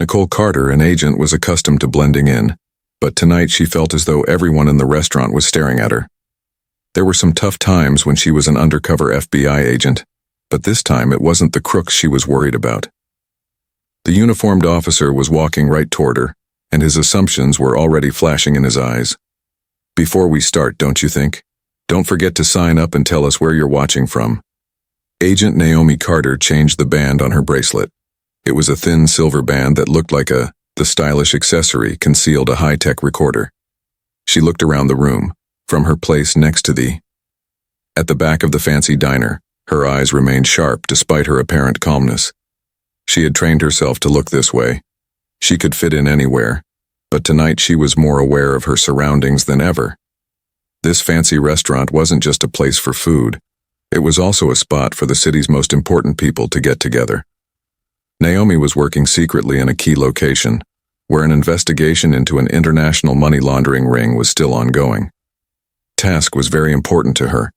Nicole Carter, an agent, was accustomed to blending in, but tonight she felt as though everyone in the restaurant was staring at her. There were some tough times when she was an undercover FBI agent, but this time it wasn't the crooks she was worried about. The uniformed officer was walking right toward her, and his assumptions were already flashing in his eyes. "Before we start, don't you think? Don't forget to sign up and tell us where you're watching from." Agent Naomi Carter changed the band on her bracelet. It was a thin silver band that looked like the stylish accessory concealed a high-tech recorder. She looked around the room, from her place next to at the back of the fancy diner. Her eyes remained sharp despite her apparent calmness. She had trained herself to look this way. She could fit in anywhere, but tonight she was more aware of her surroundings than ever. This fancy restaurant wasn't just a place for food. It was also a spot for the city's most important people to get together. Naomi was working secretly in a key location, where an investigation into an international money laundering ring was still ongoing. Task was very important to her.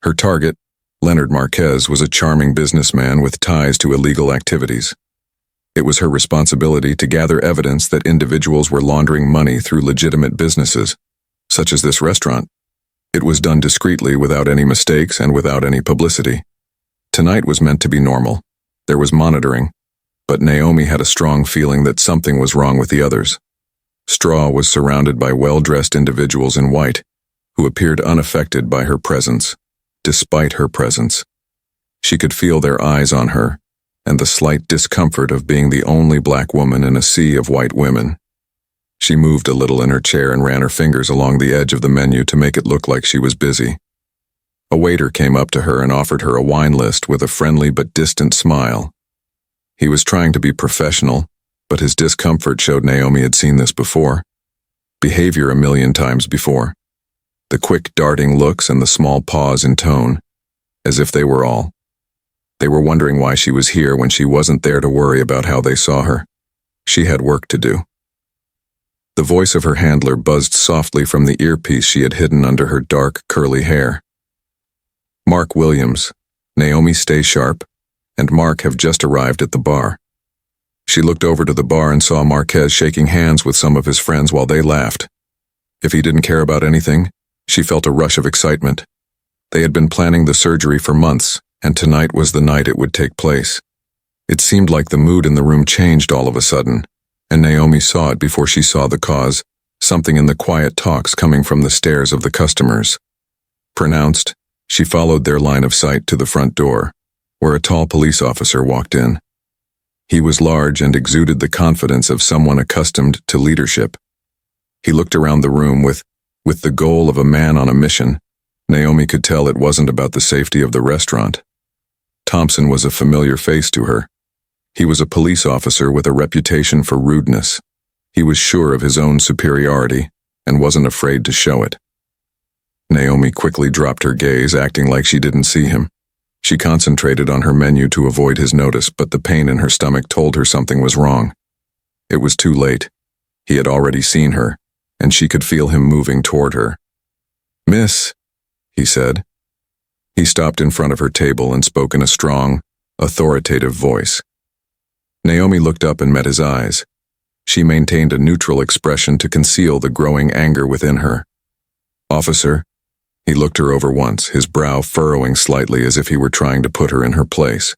Her target, Leonard Marquez, was a charming businessman with ties to illegal activities. It was her responsibility to gather evidence that individuals were laundering money through legitimate businesses, such as this restaurant. It was done discreetly without any mistakes and without any publicity. Tonight was meant to be normal. There was monitoring, but Naomi had a strong feeling that something was wrong with the others. Straw was surrounded by well-dressed individuals in white, who appeared unaffected by her presence, despite her presence. She could feel their eyes on her, and the slight discomfort of being the only black woman in a sea of white women. She moved a little in her chair and ran her fingers along the edge of the menu to make it look like she was busy. A waiter came up to her and offered her a wine list with a friendly but distant smile. He was trying to be professional, but his discomfort showed Naomi had seen this before. Behavior a million times before. The quick darting looks and the small pause in tone, as if they were all. They were wondering why she was here when she wasn't there to worry about how they saw her. She had work to do. The voice of her handler buzzed softly from the earpiece she had hidden under her dark, curly hair. "Mark Williams, Naomi, stay sharp, and Mark have just arrived at the bar." She looked over to the bar and saw Marquez shaking hands with some of his friends while they laughed. If he didn't care about anything, she felt a rush of excitement. They had been planning the surgery for months, and tonight was the night it would take place. It seemed like the mood in the room changed all of a sudden, and Naomi saw it before she saw the cause, something in the quiet talks coming from the stares of the customers. Pronounced, she followed their line of sight to the front door, where a tall police officer walked in. He was large and exuded the confidence of someone accustomed to leadership. He looked around the room with the goal of a man on a mission. Naomi could tell it wasn't about the safety of the restaurant. Thompson was a familiar face to her. He was a police officer with a reputation for rudeness. He was sure of his own superiority and wasn't afraid to show it. Naomi quickly dropped her gaze, acting like she didn't see him. She concentrated on her menu to avoid his notice, but the pain in her stomach told her something was wrong. It was too late. He had already seen her, and she could feel him moving toward her. "Miss," he said. He stopped in front of her table and spoke in a strong, authoritative voice. Naomi looked up and met his eyes. She maintained a neutral expression to conceal the growing anger within her. "Officer," he looked her over once, his brow furrowing slightly as if he were trying to put her in her place.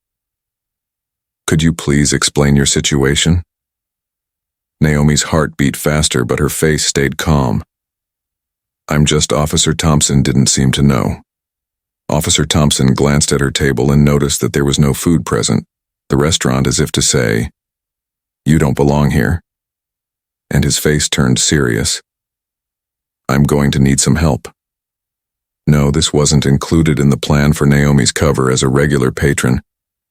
"Could you please explain your situation?" Naomi's heart beat faster, but her face stayed calm. "I'm just Officer Thompson didn't seem to know." Officer Thompson glanced at her table and noticed that there was no food present, the restaurant as if to say, "You don't belong here." And his face turned serious. "I'm going to need some help." No, this wasn't included in the plan for Naomi's cover as a regular patron.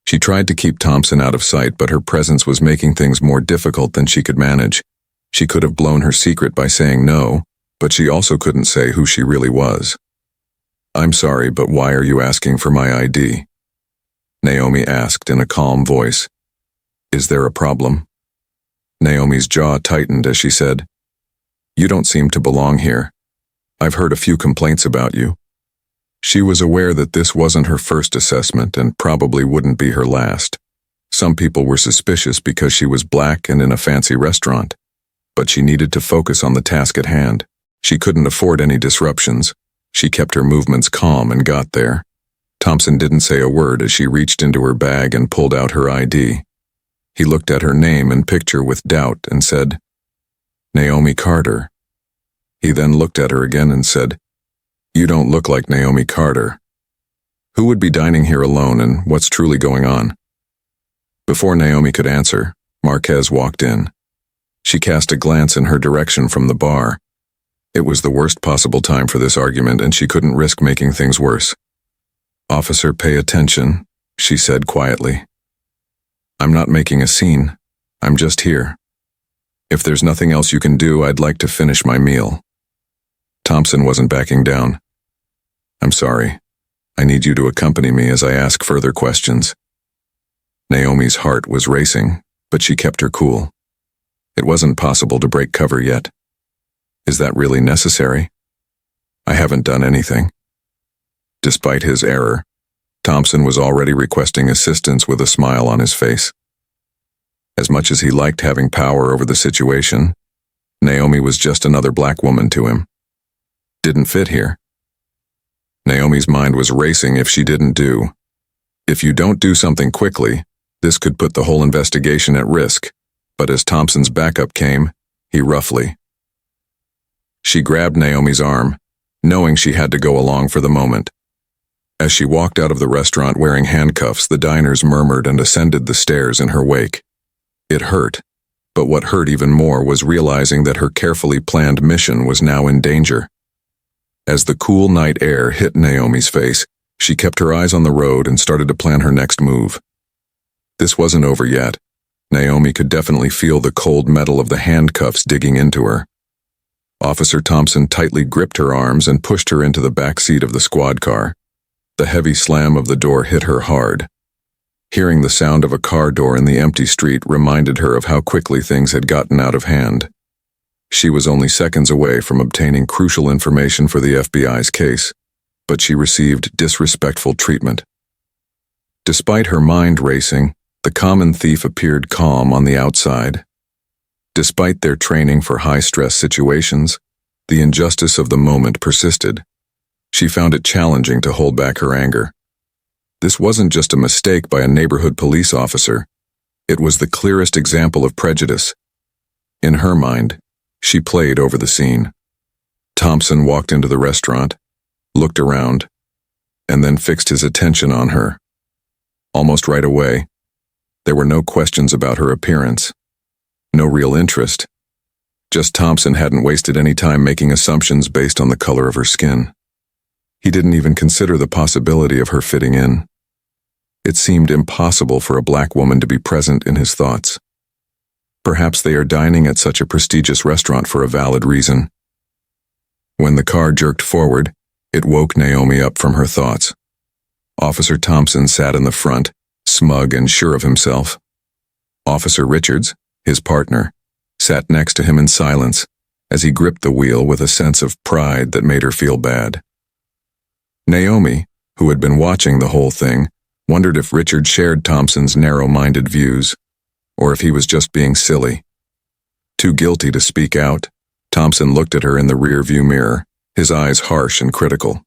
She tried to keep Thompson out of sight, but her presence was making things more difficult than she could manage. She could have blown her secret by saying no, but she also couldn't say who she really was. "I'm sorry, but why are you asking for my ID?" Naomi asked in a calm voice. "Is there a problem?" Naomi's jaw tightened as she said, "You don't seem to belong here. I've heard a few complaints about you." She was aware that this wasn't her first assessment and probably wouldn't be her last. Some people were suspicious because she was black and in a fancy restaurant. But she needed to focus on the task at hand. She couldn't afford any disruptions. She kept her movements calm and got there. Thompson didn't say a word as she reached into her bag and pulled out her ID. He looked at her name and picture with doubt and said, "Naomi Carter." He then looked at her again and said, "You don't look like Naomi Carter. Who would be dining here alone and what's truly going on?" Before Naomi could answer, Marquez walked in. She cast a glance in her direction from the bar. It was the worst possible time for this argument and she couldn't risk making things worse. "Officer, pay attention," she said quietly. "I'm not making a scene. I'm just here. If there's nothing else you can do, I'd like to finish my meal." Thompson wasn't backing down. "I'm sorry. I need you to accompany me as I ask further questions." Naomi's heart was racing, but she kept her cool. It wasn't possible to break cover yet. "Is that really necessary? I haven't done anything." Despite his error, Thompson was already requesting assistance with a smile on his face. As much as he liked having power over the situation, Naomi was just another black woman to him. Didn't fit here. Naomi's mind was racing if she didn't do. If you don't do something quickly, this could put the whole investigation at risk, but as Thompson's backup came, he roughly. She grabbed Naomi's arm, knowing she had to go along for the moment. As she walked out of the restaurant wearing handcuffs, the diners murmured and ascended the stairs in her wake. It hurt, but what hurt even more was realizing that her carefully planned mission was now in danger. As the cool night air hit Naomi's face, she kept her eyes on the road and started to plan her next move. This wasn't over yet. Naomi could definitely feel the cold metal of the handcuffs digging into her. Officer Thompson tightly gripped her arms and pushed her into the back seat of the squad car. The heavy slam of the door hit her hard. Hearing the sound of a car door in the empty street reminded her of how quickly things had gotten out of hand. She was only seconds away from obtaining crucial information for the FBI's case, but she received disrespectful treatment. Despite her mind racing, the common thief appeared calm on the outside. Despite their training for high-stress situations, the injustice of the moment persisted. She found it challenging to hold back her anger. This wasn't just a mistake by a neighborhood police officer. It was the clearest example of prejudice. In her mind, she played over the scene. Thompson walked into the restaurant, looked around, and then fixed his attention on her. Almost right away, there were no questions about her appearance. No real interest. Just Thompson hadn't wasted any time making assumptions based on the color of her skin. He didn't even consider the possibility of her fitting in. It seemed impossible for a black woman to be present in his thoughts. Perhaps they are dining at such a prestigious restaurant for a valid reason. When the car jerked forward, it woke Naomi up from her thoughts. Officer Thompson sat in the front, smug and sure of himself. Officer Richards, his partner, sat next to him in silence as he gripped the wheel with a sense of pride that made her feel bad. Naomi, who had been watching the whole thing, wondered if Richard shared Thompson's narrow-minded views, or if he was just being silly. Too guilty to speak out, Thompson looked at her in the rear-view mirror, his eyes harsh and critical.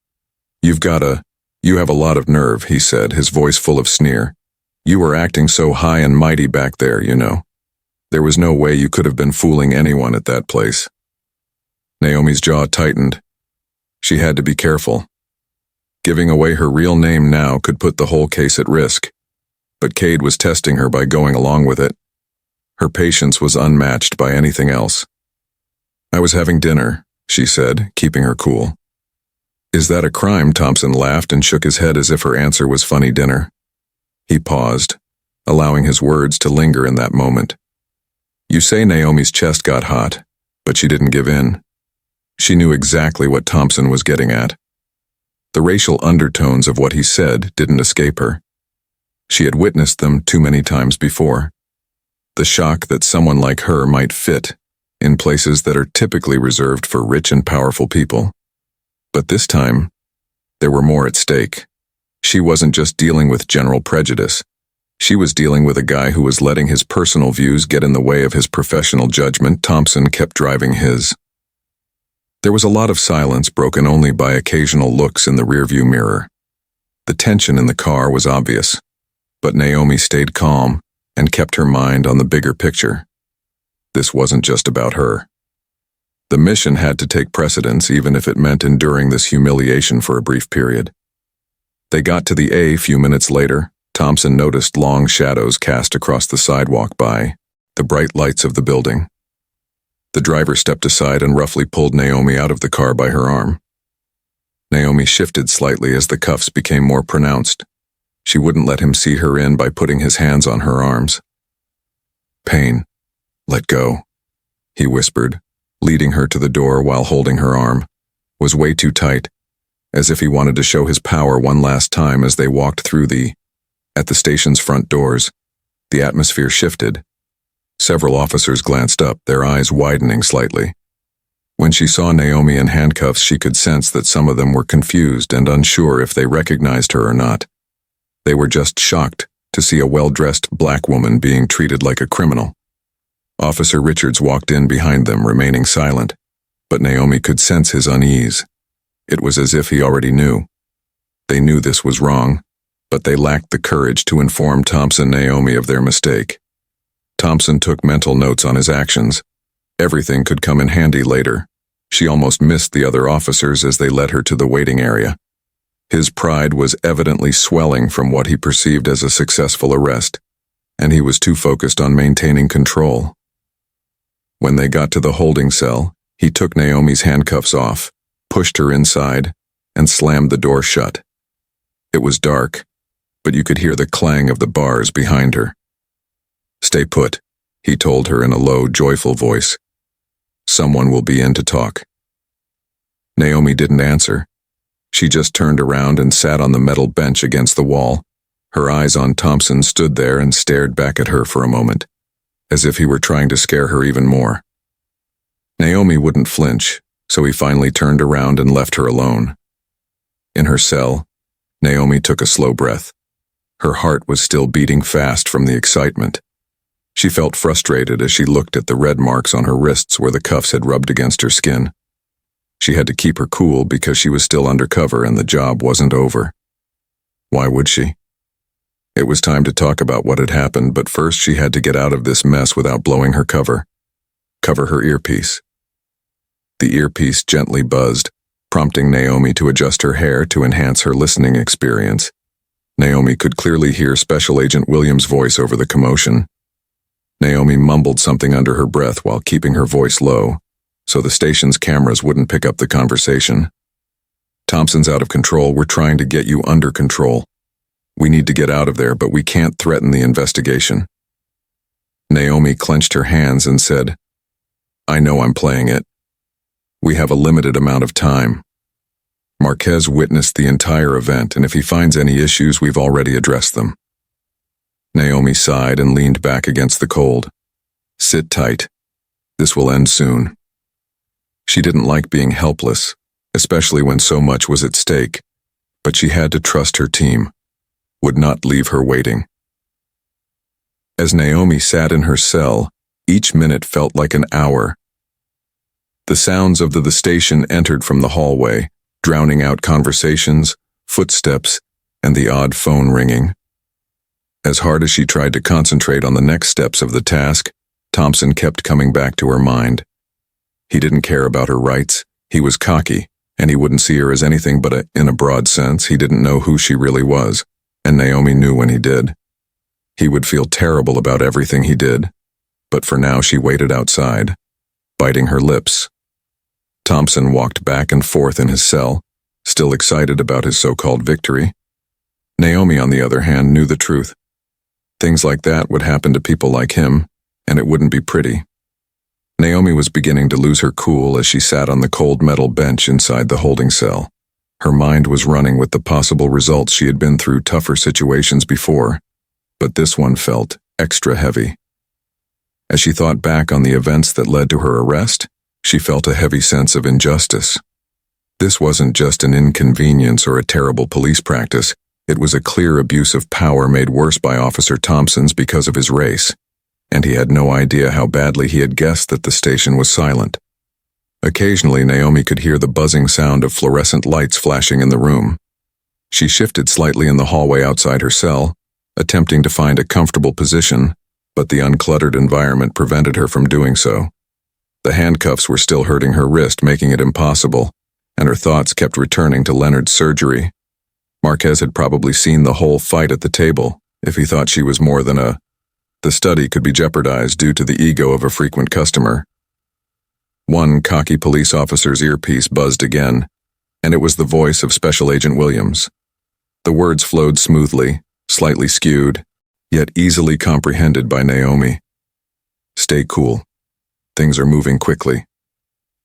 You have a lot of nerve," he said, his voice full of sneer. "You were acting so high and mighty back there, you know. There was no way you could have been fooling anyone at that place." Naomi's jaw tightened. She had to be careful. Giving away her real name now could put the whole case at risk, but Cade was testing her by going along with it. Her patience was unmatched by anything else. "I was having dinner," she said, keeping her cool. "Is that a crime?" Thompson laughed and shook his head as if her answer was funny dinner. He paused, allowing his words to linger in that moment. You say Naomi's chest got hot, but she didn't give in. She knew exactly what Thompson was getting at. The racial undertones of what he said didn't escape her. She had witnessed them too many times before. The shock that someone like her might fit in places that are typically reserved for rich and powerful people. But this time, there were more at stake. She wasn't just dealing with general prejudice. She was dealing with a guy who was letting his personal views get in the way of his professional judgment. Thompson kept driving his. There was a lot of silence, broken only by occasional looks in the rearview mirror. The tension in the car was obvious, but Naomi stayed calm and kept her mind on the bigger picture. This wasn't just about her. The mission had to take precedence, even if it meant enduring this humiliation for a brief period. They got to the A few minutes later. Thompson noticed long shadows cast across the sidewalk by the bright lights of the building. The driver stepped aside and roughly pulled Naomi out of the car by her arm. Naomi shifted slightly as the cuffs became more pronounced. She wouldn't let him see her in by putting his hands on her arms. "Pain. Let go," he whispered, leading her to the door while holding her arm. Was way too tight, as if he wanted to show his power one last time as they walked through at the station's front doors. The atmosphere shifted. Several officers glanced up, their eyes widening slightly. When she saw Naomi in handcuffs, she could sense that some of them were confused and unsure if they recognized her or not. They were just shocked to see a well-dressed black woman being treated like a criminal. Officer Richards walked in behind them, remaining silent, but Naomi could sense his unease. It was as if he already knew. They knew this was wrong, but they lacked the courage to inform Thompson and Naomi of their mistake. Thompson took mental notes on his actions. Everything could come in handy later. She almost missed the other officers as they led her to the waiting area. His pride was evidently swelling from what he perceived as a successful arrest, and he was too focused on maintaining control. When they got to the holding cell, he took Naomi's handcuffs off, pushed her inside, and slammed the door shut. It was dark, but you could hear the clang of the bars behind her. "Stay put," he told her in a low, joyful voice. "Someone will be in to talk." Naomi didn't answer. She just turned around and sat on the metal bench against the wall. Her eyes on Thompson stood there and stared back at her for a moment, as if he were trying to scare her even more. Naomi wouldn't flinch, so he finally turned around and left her alone. In her cell, Naomi took a slow breath. Her heart was still beating fast from the excitement. She felt frustrated as she looked at the red marks on her wrists where the cuffs had rubbed against her skin. She had to keep her cool because she was still undercover and the job wasn't over. Why would she? It was time to talk about what had happened, but first she had to get out of this mess without blowing her cover. Cover her earpiece. The earpiece gently buzzed, prompting Naomi to adjust her hair to enhance her listening experience. Naomi could clearly hear Special Agent Williams' voice over the commotion. Naomi mumbled something under her breath while keeping her voice low, so the station's cameras wouldn't pick up the conversation. "Thompson's out of control. We're trying to get you under control. We need to get out of there, but we can't threaten the investigation." Naomi clenched her hands and said, "I know I'm playing it. We have a limited amount of time. Marquez witnessed the entire event, and if he finds any issues, we've already addressed them." Naomi sighed and leaned back against the cold. "Sit tight. This will end soon." She didn't like being helpless, especially when so much was at stake, but she had to trust her team, would not leave her waiting. As Naomi sat in her cell, each minute felt like an hour. The sounds of the station entered from the hallway, drowning out conversations, footsteps, and the odd phone ringing. As hard as she tried to concentrate on the next steps of the task, Thompson kept coming back to her mind. He didn't care about her rights, he was cocky, and he wouldn't see her as anything but in a broad sense, he didn't know who she really was, and Naomi knew when he did. He would feel terrible about everything he did, but for now she waited outside, biting her lips. Thompson walked back and forth in his cell, still excited about his so-called victory. Naomi, on the other hand, knew the truth. Things like that would happen to people like him, and it wouldn't be pretty. Naomi was beginning to lose her cool as she sat on the cold metal bench inside the holding cell. Her mind was running with the possible results. She had been through tougher situations before, but this one felt extra heavy. As she thought back on the events that led to her arrest, she felt a heavy sense of injustice. This wasn't just an inconvenience or a terrible police practice. It was a clear abuse of power made worse by Officer Thompson's because of his race, and he had no idea how badly he had guessed that the station was silent. Occasionally, Naomi could hear the buzzing sound of fluorescent lights flashing in the room. She shifted slightly in the hallway outside her cell, attempting to find a comfortable position, but the uncluttered environment prevented her from doing so. The handcuffs were still hurting her wrist, making it impossible, and her thoughts kept returning to Leonard's surgery. Marquez had probably seen the whole fight at the table, if he thought she was more than a... The study could be jeopardized due to the ego of a frequent customer. One cocky police officer's earpiece buzzed again, and it was the voice of Special Agent Williams. The words flowed smoothly, slightly skewed, yet easily comprehended by Naomi. "Stay cool. Things are moving quickly."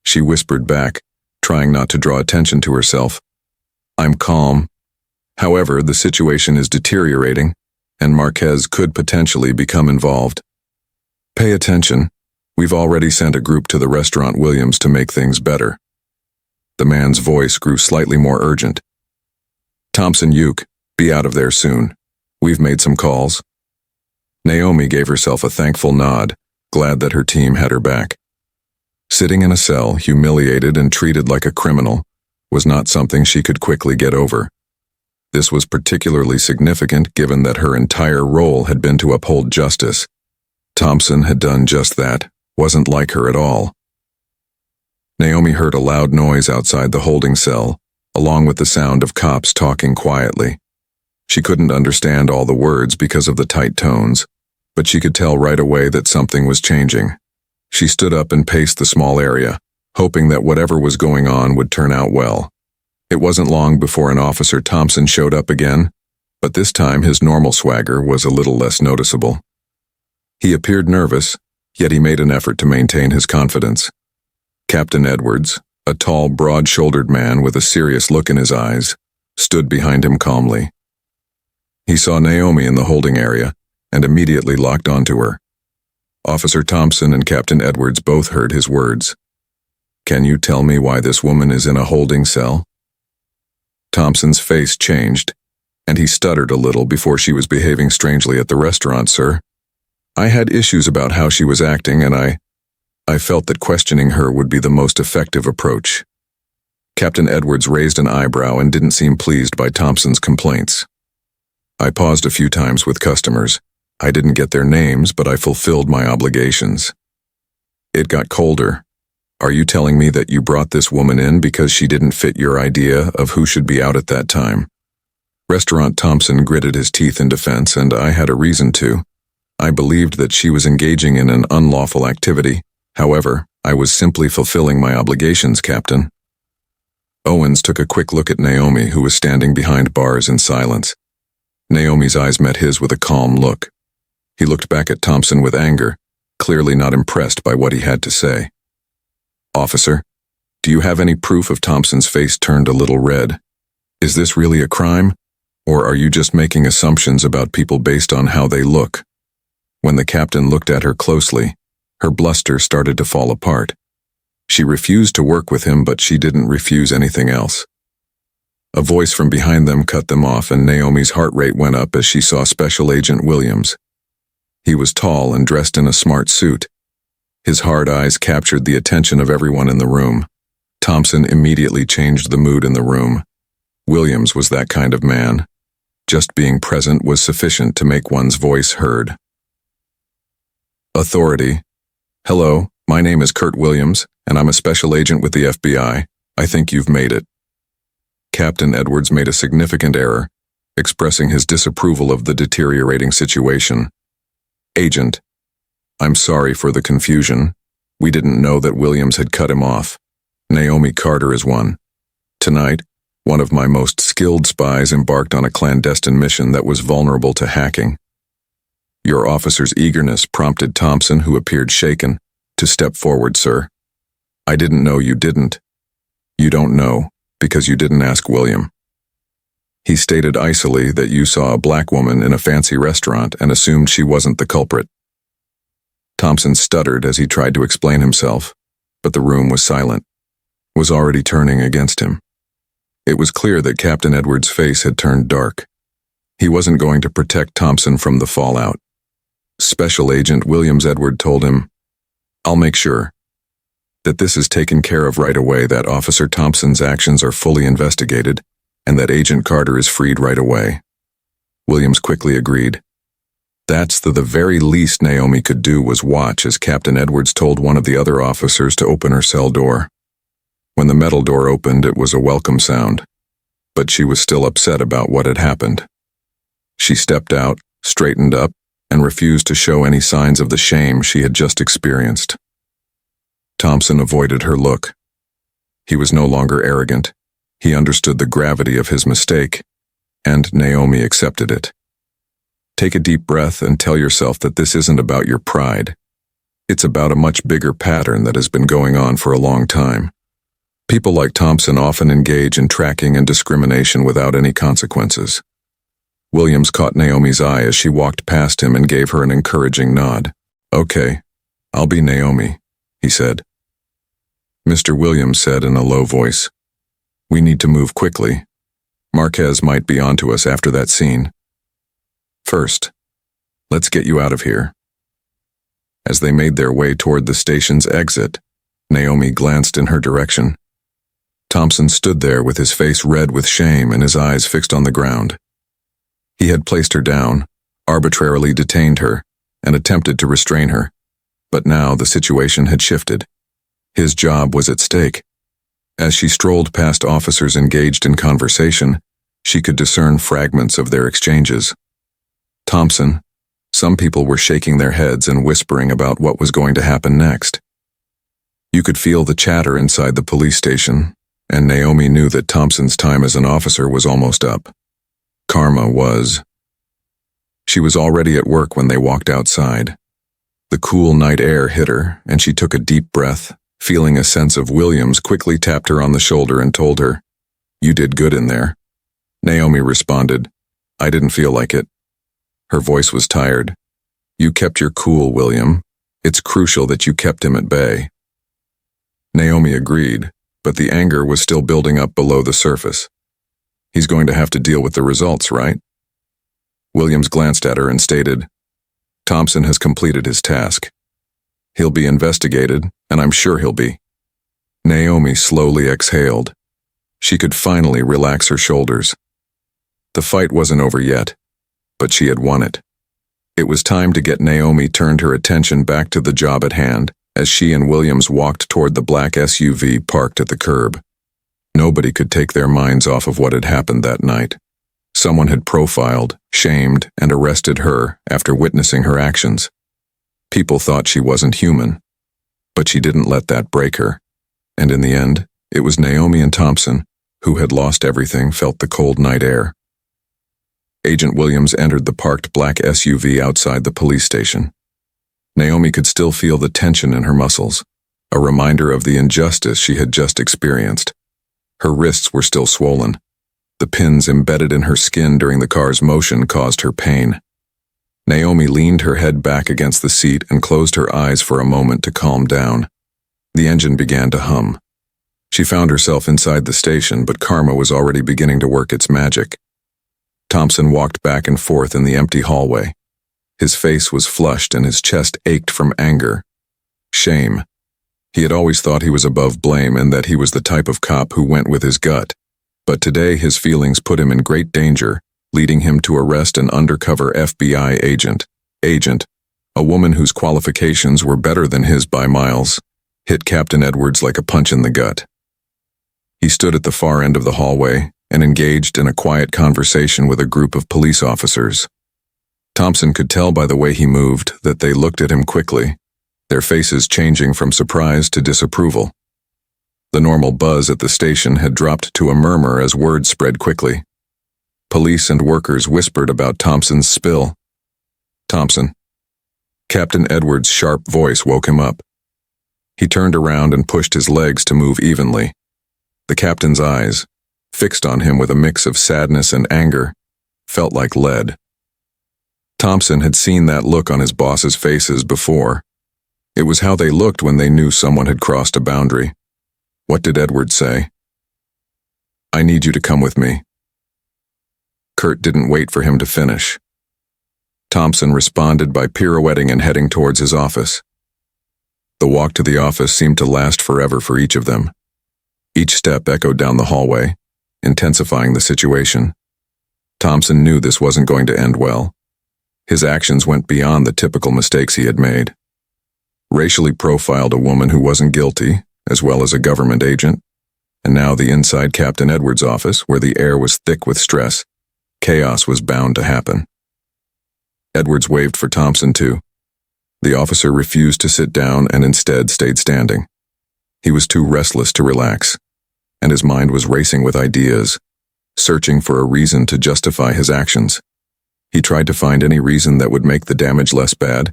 She whispered back, trying not to draw attention to herself. "I'm calm. However, the situation is deteriorating, and Marquez could potentially become involved. Pay attention. We've already sent a group to the restaurant Williams to make things better." The man's voice grew slightly more urgent. "Thompson, Uke, be out of there soon. We've made some calls." Naomi gave herself a thankful nod, glad that her team had her back. Sitting in a cell, humiliated and treated like a criminal, was not something she could quickly get over. This was particularly significant given that her entire role had been to uphold justice. Thompson had done just that, wasn't like her at all. Naomi heard a loud noise outside the holding cell, along with the sound of cops talking quietly. She couldn't understand all the words because of the tight tones, but she could tell right away that something was changing. She stood up and paced the small area, hoping that whatever was going on would turn out well. It wasn't long before an Officer Thompson showed up again, but this time his normal swagger was a little less noticeable. He appeared nervous, yet he made an effort to maintain his confidence. Captain Edwards, a tall, broad-shouldered man with a serious look in his eyes, stood behind him calmly. He saw Naomi in the holding area and immediately locked onto her. Officer Thompson and Captain Edwards both heard his words. "Can you tell me why this woman is in a holding cell?" Thompson's face changed, and he stuttered a little before "She was behaving strangely at the restaurant, sir. I had issues about how she was acting, and I felt that questioning her would be the most effective approach." Captain Edwards raised an eyebrow and didn't seem pleased by Thompson's complaints. "I paused a few times with customers. I didn't get their names, but I fulfilled my obligations." It got colder. "Are you telling me that you brought this woman in because she didn't fit your idea of who should be out at that time?" Restaurant Thompson gritted his teeth in defense, and I had a reason to. I believed that she was engaging in an unlawful activity. However, I was simply fulfilling my obligations, Captain. Owens took a quick look at Naomi, who was standing behind bars in silence. Naomi's eyes met his with a calm look. He looked back at Thompson with anger, clearly not impressed by what he had to say. "Officer, do you have any proof of..." Thompson's face turned a little red. "Is this really a crime, or are you just making assumptions about people based on how they look?" When the captain looked at her closely, her bluster started to fall apart. She refused to work with him, but she didn't refuse anything else. A voice from behind them cut them off, and Naomi's heart rate went up as she saw Special Agent Williams. He was tall and dressed in a smart suit. His hard eyes captured the attention of everyone in the room. Thompson immediately changed the mood in the room. Williams was that kind of man. Just being present was sufficient to make one's voice heard. "Authority. Hello, my name is Kurt Williams, and I'm a special agent with the FBI. I think you've made it." Captain Edwards made a significant error, expressing his disapproval of the deteriorating situation. "Agent, I'm sorry for the confusion. We didn't know that Williams had cut him off. Naomi Carter is one. Tonight, one of my most skilled spies embarked on a clandestine mission that was vulnerable to hacking. Your officer's eagerness prompted Thompson, who appeared shaken, to step forward, sir. I didn't know you didn't. You don't know, because you didn't ask William. He stated icily that you saw a black woman in a fancy restaurant and assumed she wasn't the culprit." Thompson stuttered as he tried to explain himself, but the room was silent, was already turning against him. It was clear that Captain Edwards' face had turned dark. He wasn't going to protect Thompson from the fallout. Special Agent Williams Edward told him, "I'll make sure that this is taken care of right away, that Officer Thompson's actions are fully investigated, and that Agent Carter is freed right away." Williams quickly agreed. That's the very least Naomi could do was watch as Captain Edwards told one of the other officers to open her cell door. When the metal door opened, it was a welcome sound, but she was still upset about what had happened. She stepped out, straightened up, and refused to show any signs of the shame she had just experienced. Thompson avoided her look. He was no longer arrogant. He understood the gravity of his mistake, and Naomi accepted it. Take a deep breath and tell yourself that this isn't about your pride. It's about a much bigger pattern that has been going on for a long time. People like Thompson often engage in tracking and discrimination without any consequences. Williams caught Naomi's eye as she walked past him and gave her an encouraging nod. "Okay, I'll be Naomi," he said. Mr. Williams said in a low voice, "We need to move quickly. Marquez might be onto us after that scene. First, let's get you out of here." As they made their way toward the station's exit, Naomi glanced in her direction. Thompson stood there with his face red with shame and his eyes fixed on the ground. He had placed her down, arbitrarily detained her, and attempted to restrain her. But now the situation had shifted. His job was at stake. As she strolled past officers engaged in conversation, she could discern fragments of their exchanges. Thompson, some people were shaking their heads and whispering about what was going to happen next. You could feel the chatter inside the police station, and Naomi knew that Thompson's time as an officer was almost up. Karma was. She was already at work when they walked outside. The cool night air hit her, and she took a deep breath, feeling a sense of Williams quickly tapped her on the shoulder and told her, "You did good in there." Naomi responded, "I didn't feel like it." Her voice was tired. "You kept your cool, William. It's crucial that you kept him at bay." Naomi agreed, but the anger was still building up below the surface. "He's going to have to deal with the results, right?" Williams glanced at her and stated, "Thompson has completed his task. He'll be investigated, and I'm sure he'll be." Naomi slowly exhaled. She could finally relax her shoulders. The fight wasn't over yet, but she had won it. It was time to get. Naomi turned her attention back to the job at hand as she and Williams walked toward the black SUV parked at the curb. Nobody could take their minds off of what had happened that night. Someone had profiled, shamed, and arrested her after witnessing her actions. People thought she wasn't human, but she didn't let that break her. And in the end, it was Naomi and Thompson, who had lost everything, felt the cold night air. Agent Williams entered the parked black SUV outside the police station. Naomi could still feel the tension in her muscles, a reminder of the injustice she had just experienced. Her wrists were still swollen. The pins embedded in her skin during the car's motion caused her pain. Naomi leaned her head back against the seat and closed her eyes for a moment to calm down. The engine began to hum. She found herself inside the station, but karma was already beginning to work its magic. Thompson walked back and forth in the empty hallway. His face was flushed and his chest ached from anger. Shame. He had always thought he was above blame and that he was the type of cop who went with his gut. But today his feelings put him in great danger, leading him to arrest an undercover FBI agent. A woman whose qualifications were better than his by miles, hit Captain Edwards like a punch in the gut. He stood at the far end of the hallway and engaged in a quiet conversation with a group of police officers. Thompson could tell by the way he moved that they looked at him quickly, their faces changing from surprise to disapproval. The normal buzz at the station had dropped to a murmur as word spread quickly. Police and workers whispered about Thompson's spill. "Thompson." Captain Edwards' sharp voice woke him up. He turned around and pushed his legs to move evenly. The captain's eyes, fixed on him with a mix of sadness and anger, felt like lead. Thompson had seen that look on his boss's faces before. It was how they looked when they knew someone had crossed a boundary. What did Edwards say? "I need you to come with me." Kurt didn't wait for him to finish. Thompson responded by pirouetting and heading towards his office. The walk to the office seemed to last forever for each of them. Each step echoed down the hallway, intensifying the situation. Thompson knew this wasn't going to end well. His actions went beyond the typical mistakes he had made. Racially profiled a woman who wasn't guilty, as well as a government agent, and now the inside Captain Edwards' office, where the air was thick with stress. Chaos was bound to happen. Edwards waved for Thompson too. The officer refused to sit down and instead stayed standing. He was too restless to relax, and his mind was racing with ideas, searching for a reason to justify his actions. He tried to find any reason that would make the damage less bad,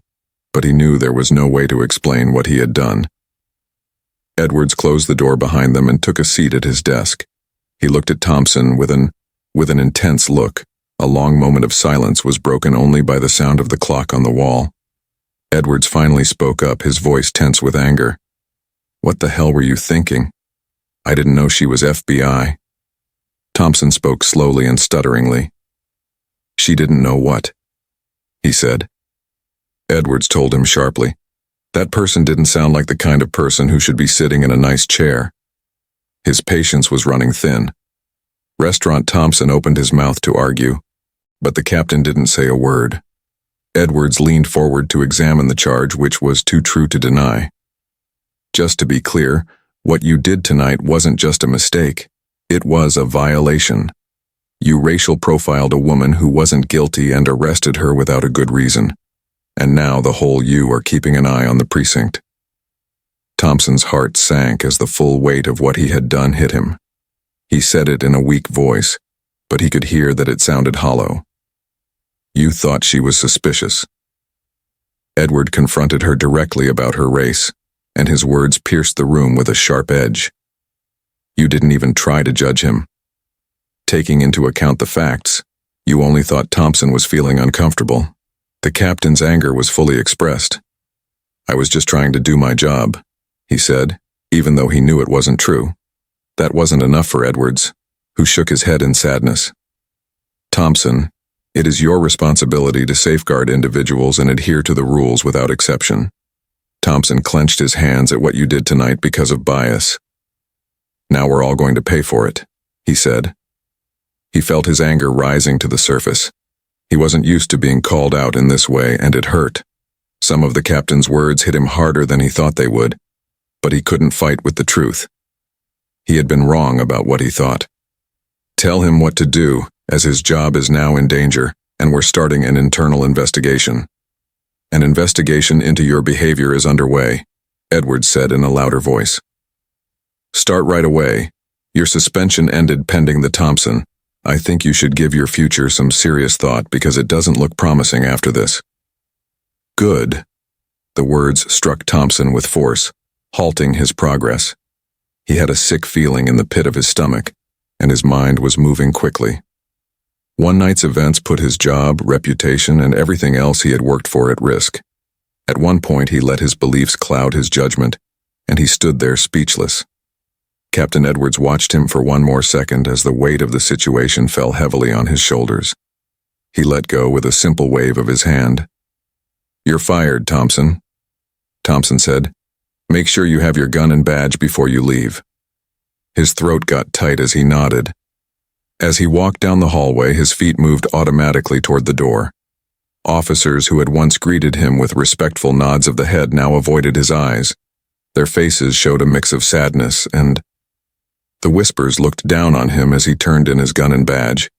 but he knew there was no way to explain what he had done. Edwards closed the door behind them and took a seat at his desk. He looked at Thompson with an intense look. A long moment of silence was broken only by the sound of the clock on the wall. Edwards finally spoke up, his voice tense with anger. "What the hell were you thinking? I didn't know she was FBI." Thompson spoke slowly and stutteringly. "She didn't know what?" he said. Edwards told him sharply. That person didn't sound like the kind of person who should be sitting in a nice chair. His patience was running thin. Restaurant Thompson opened his mouth to argue, but the captain didn't say a word. Edwards leaned forward to examine the charge, which was too true to deny. "Just to be clear, what you did tonight wasn't just a mistake. It was a violation. You racial profiled a woman who wasn't guilty and arrested her without a good reason. And now the whole you are keeping an eye on the precinct." Thompson's heart sank as the full weight of what he had done hit him. He said it in a weak voice, but he could hear that it sounded hollow. "You thought she was suspicious." Edward confronted her directly about her race, and his words pierced the room with a sharp edge. "You didn't even try to judge him. Taking into account the facts, you only thought Thompson was feeling uncomfortable." The captain's anger was fully expressed. "I was just trying to do my job," he said, even though he knew it wasn't true. That wasn't enough for Edwards, who shook his head in sadness. "Thompson, it is your responsibility to safeguard individuals and adhere to the rules without exception." Thompson clenched his hands at what you did tonight because of bias. "Now we're all going to pay for it," he said. He felt his anger rising to the surface. He wasn't used to being called out in this way, and it hurt. Some of the captain's words hit him harder than he thought they would, but he couldn't fight with the truth. He had been wrong about what he thought. "Tell him what to do, as his job is now in danger, and we're starting an internal investigation." "An investigation into your behavior is underway," Edwards said in a louder voice. "Start right away. Your suspension ended pending the Thompson. I think you should give your future some serious thought because it doesn't look promising after this." "Good." The words struck Thompson with force, halting his progress. He had a sick feeling in the pit of his stomach, and his mind was moving quickly. One night's events put his job, reputation, and everything else he had worked for at risk. At one point he let his beliefs cloud his judgment, and he stood there speechless. Captain Edwards watched him for one more second as the weight of the situation fell heavily on his shoulders. He let go with a simple wave of his hand. "You're fired, Thompson," Thompson said. "Make sure you have your gun and badge before you leave." His throat got tight as he nodded. As he walked down the hallway, his feet moved automatically toward the door. Officers who had once greeted him with respectful nods of the head now avoided his eyes. Their faces showed a mix of sadness and the whispers looked down on him as he turned in his gun and badge,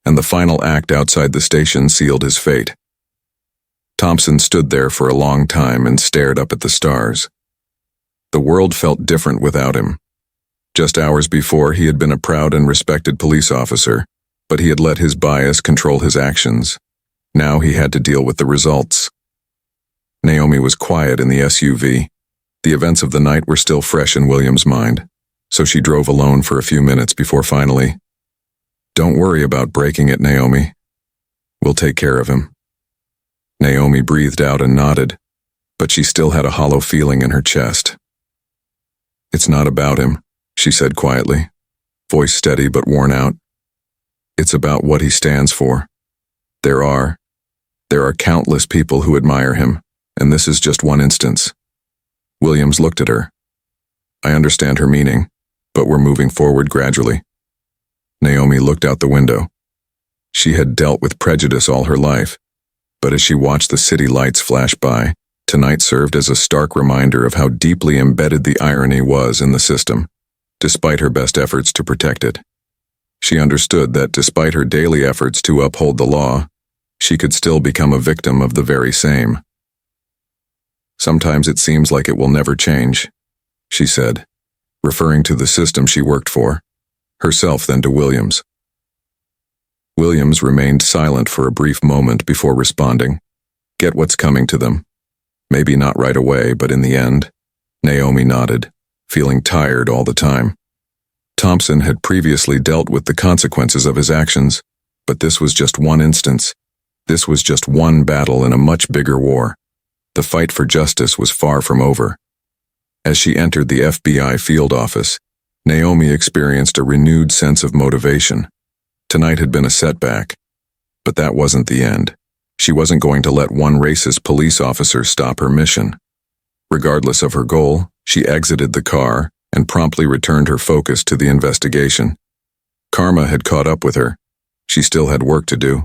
and the final act outside the station sealed his fate. Thompson stood there for a long time and stared up at the stars. The world felt different without him. Just hours before, he had been a proud and respected police officer, but he had let his bias control his actions. Now he had to deal with the results. Naomi was quiet in the SUV. The events of the night were still fresh in William's mind, so she drove alone for a few minutes before finally, "Don't worry about breaking it, Naomi. We'll take care of him." Naomi breathed out and nodded, but she still had a hollow feeling in her chest. "It's not about him," she said quietly, voice steady but worn out. It's about what he stands for. There are countless people who admire him, and this is just one instance. Williams looked at her. I understand her meaning, but we're moving forward gradually. Naomi looked out the window. She had dealt with prejudice all her life, but as she watched the city lights flash by, tonight served as a stark reminder of how deeply embedded the irony was in the system, despite her best efforts to protect it. She understood that despite her daily efforts to uphold the law, she could still become a victim of the very same. Sometimes it seems like it will never change, she said, referring to the system she worked for, herself then to Williams. Williams remained silent for a brief moment before responding. Get what's coming to them. Maybe not right away, but in the end. Naomi nodded, feeling tired all the time. Thompson had previously dealt with the consequences of his actions, but this was just one instance. This was just one battle in a much bigger war. The fight for justice was far from over. As she entered the FBI field office, Naomi experienced a renewed sense of motivation. Tonight had been a setback, but that wasn't the end. She wasn't going to let one racist police officer stop her mission. Regardless of her goal, she exited the car and promptly returned her focus to the investigation. Karma had caught up with her. She still had work to do.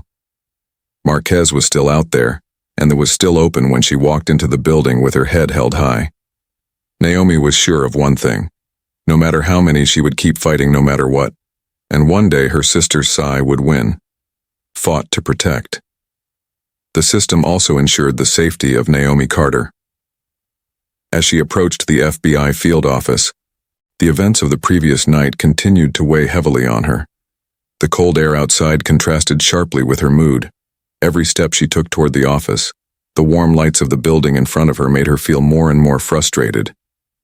Marquez was still out there, and it was still open when she walked into the building with her head held high. Naomi was sure of one thing. No matter how many, she would keep fighting no matter what. And one day her sister Sai would win. Fought to protect. The system also ensured the safety of Naomi Carter. As she approached the FBI field office, the events of the previous night continued to weigh heavily on her. The cold air outside contrasted sharply with her mood. Every step she took toward the office, the warm lights of the building in front of her made her feel more and more frustrated.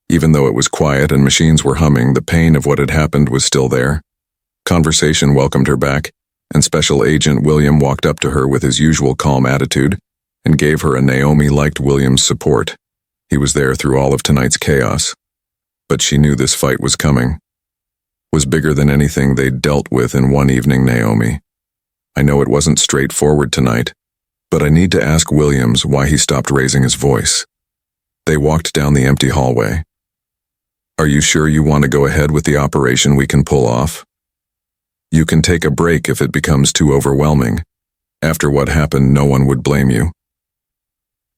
Even though it was quiet and machines were humming, the pain of what had happened was still there. Conversation welcomed her back, and Special Agent William walked up to her with his usual calm attitude and gave her a Naomi-liked Williams support. He was there through all of tonight's chaos. But she knew this fight was coming. Was bigger than anything they'd dealt with in one evening, Naomi. I know it wasn't straightforward tonight, but I need to ask Williams why he stopped raising his voice. They walked down the empty hallway. Are you sure you want to go ahead with the operation we can pull off? You can take a break if it becomes too overwhelming. After what happened, no one would blame you.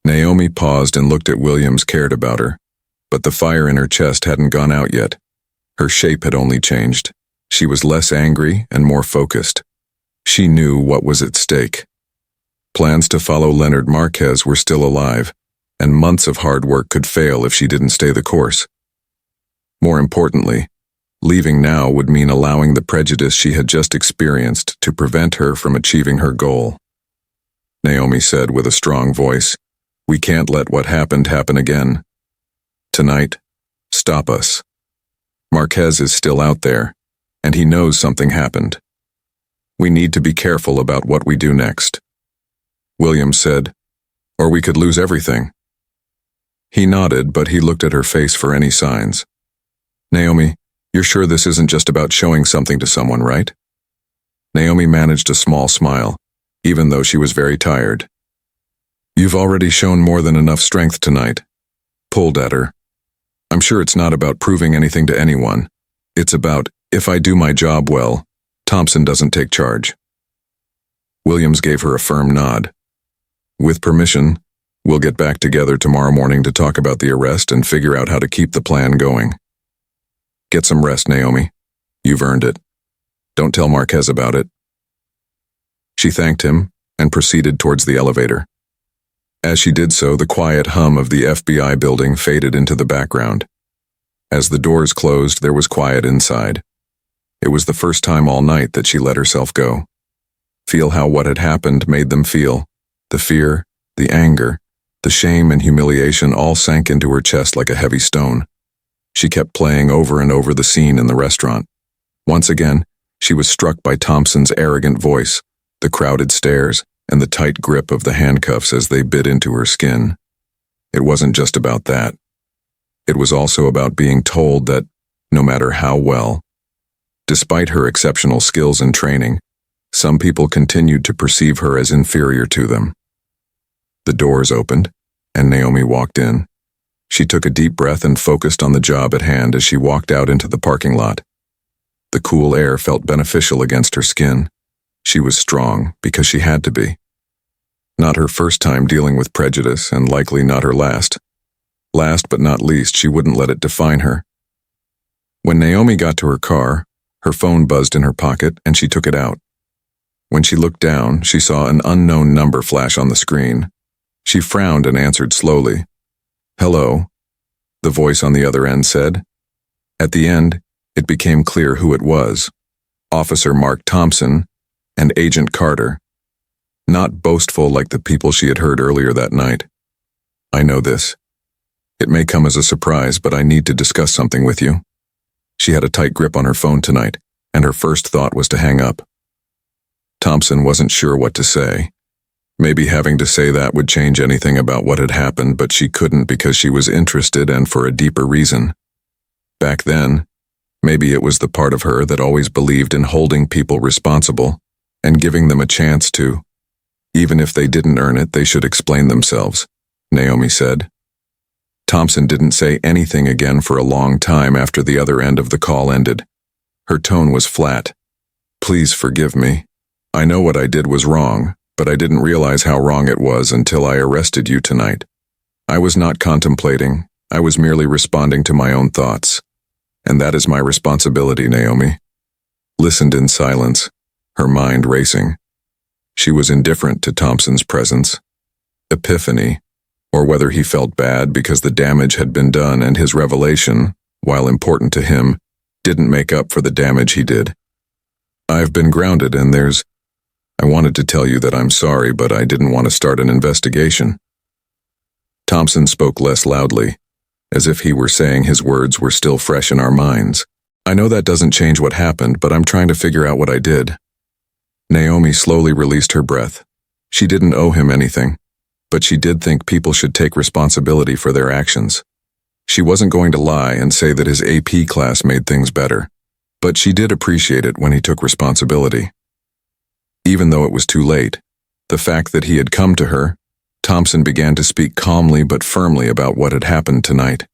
Naomi paused and looked at Williams, cared about her, but the fire in her chest hadn't gone out yet. Her shape had only changed. She was less angry and more focused. She knew what was at stake. Plans to follow Leonard Marquez were still alive, and months of hard work could fail if she didn't stay the course. More importantly, leaving now would mean allowing the prejudice she had just experienced to prevent her from achieving her goal. Naomi said with a strong voice, "We can't let what happened happen again. Tonight, stop us. Marquez is still out there, and he knows something happened. We need to be careful about what we do next." Williams said, "Or we could lose everything." He nodded, but he looked at her face for any signs. "Naomi, you're sure this isn't just about showing something to someone, right?" Naomi managed a small smile, even though she was very tired. "You've already shown more than enough strength tonight." Pulled at her. "I'm sure it's not about proving anything to anyone. It's about, if I do my job well, Thompson doesn't take charge." Williams gave her a firm nod. "With permission, we'll get back together tomorrow morning to talk about the arrest and figure out how to keep the plan going. Get some rest, Naomi. You've earned it. Don't tell Marquez about it." She thanked him and proceeded towards the elevator. As she did so, the quiet hum of the FBI building faded into the background. As the doors closed, there was quiet inside. It was the first time all night that she let herself go. Feel how what had happened made them feel. The fear, the anger, the shame and humiliation all sank into her chest like a heavy stone. She kept playing over and over the scene in the restaurant. Once again, she was struck by Thompson's arrogant voice, the crowded stares, and the tight grip of the handcuffs as they bit into her skin. It wasn't just about that. It was also about being told that, no matter how well, despite her exceptional skills and training, Some people continued to perceive her as inferior to them. The doors opened, and Naomi walked in. She took a deep breath and focused on the job at hand as she walked out into the parking lot. The cool air felt beneficial against her skin. She was strong because she had to be. Not her first time dealing with prejudice, and likely not her last. Last but not least, she wouldn't let it define her. When Naomi got to her car, her phone buzzed in her pocket and she took it out. When she looked down, she saw an unknown number flash on the screen. She frowned and answered slowly. "Hello," the voice on the other end said. At the end, it became clear who it was. Officer Mark Thompson and Agent Carter. Not boastful like the people she had heard earlier that night. "I know this. It may come as a surprise, but I need to discuss something with you." She had a tight grip on her phone tonight, and her first thought was to hang up. Thompson wasn't sure what to say. Maybe having to say that would change anything about what had happened, but she couldn't because she was interested and for a deeper reason. Back then, maybe it was the part of her that always believed in holding people responsible and giving them a chance to. Even if they didn't earn it, they should explain themselves, Naomi said. Thompson didn't say anything again for a long time after the other end of the call ended. Her tone was flat. "Please forgive me. I know what I did was wrong, but I didn't realize how wrong it was until I arrested you tonight. I was not contemplating, I was merely responding to my own thoughts. And that is my responsibility," Naomi listened in silence, her mind racing. She was indifferent to Thompson's presence. Epiphany, or whether he felt bad because the damage had been done and his revelation, while important to him, didn't make up for the damage he did. "I've been grounded and I wanted to tell you that I'm sorry, but I didn't want to start an investigation." Thompson spoke less loudly, as if he were saying his words were still fresh in our minds. "I know that doesn't change what happened, but I'm trying to figure out what I did." Naomi slowly released her breath. She didn't owe him anything, but she did think people should take responsibility for their actions. She wasn't going to lie and say that his AP class made things better, but she did appreciate it when he took responsibility. Even though it was too late, the fact that he had come to her, Thompson began to speak calmly but firmly about what had happened tonight.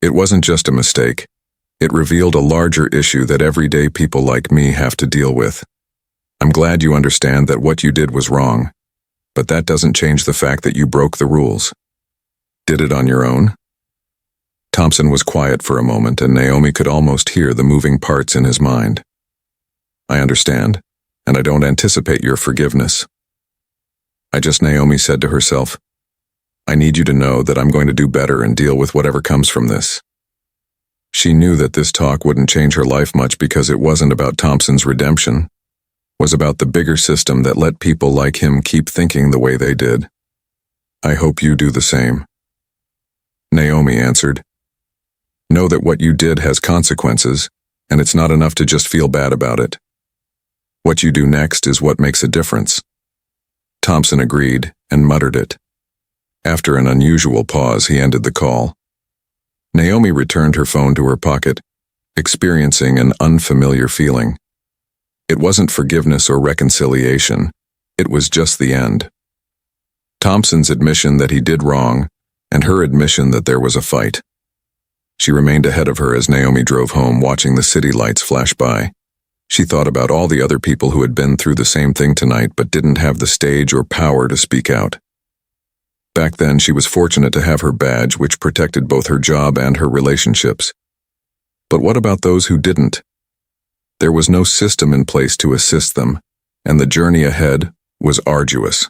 It wasn't just a mistake. It revealed a larger issue that everyday people like me have to deal with. "I'm glad you understand that what you did was wrong, but that doesn't change the fact that you broke the rules. Did it on your own?" Thompson was quiet for a moment, and Naomi could almost hear the moving parts in his mind. "I understand, and I don't anticipate your forgiveness." Naomi said to herself, "I need you to know that I'm going to do better and deal with whatever comes from this." She knew that this talk wouldn't change her life much because it wasn't about Thompson's redemption. It was about the bigger system that let people like him keep thinking the way they did. "I hope you do the same," Naomi answered. "Know that what you did has consequences, and it's not enough to just feel bad about it. What you do next is what makes a difference." Thompson agreed and muttered it. After an unusual pause, he ended the call. Naomi returned her phone to her pocket, experiencing an unfamiliar feeling. It wasn't forgiveness or reconciliation, it was just the end. Thompson's admission that he did wrong, and her admission that there was a fight. She remained ahead of her as Naomi drove home, watching the city lights flash by. She thought about all the other people who had been through the same thing tonight but didn't have the stage or power to speak out. Back then, she was fortunate to have her badge, which protected both her job and her relationships. But what about those who didn't? There was no system in place to assist them, and the journey ahead was arduous.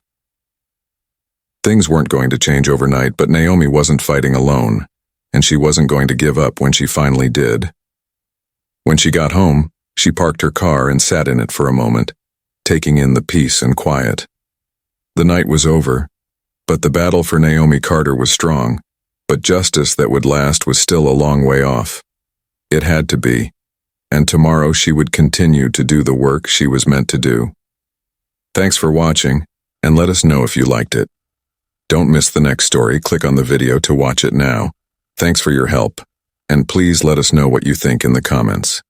Things weren't going to change overnight, but Naomi wasn't fighting alone, and she wasn't going to give up when she finally did. When she got home, she parked her car and sat in it for a moment, taking in the peace and quiet. The night was over, but the battle for Naomi Carter was strong, but justice that would last was still a long way off. It had to be, and tomorrow she would continue to do the work she was meant to do. Thanks for watching, and let us know if you liked it. Don't miss the next story. Click on the video to watch it now. Thanks for your help, and please let us know what you think in the comments.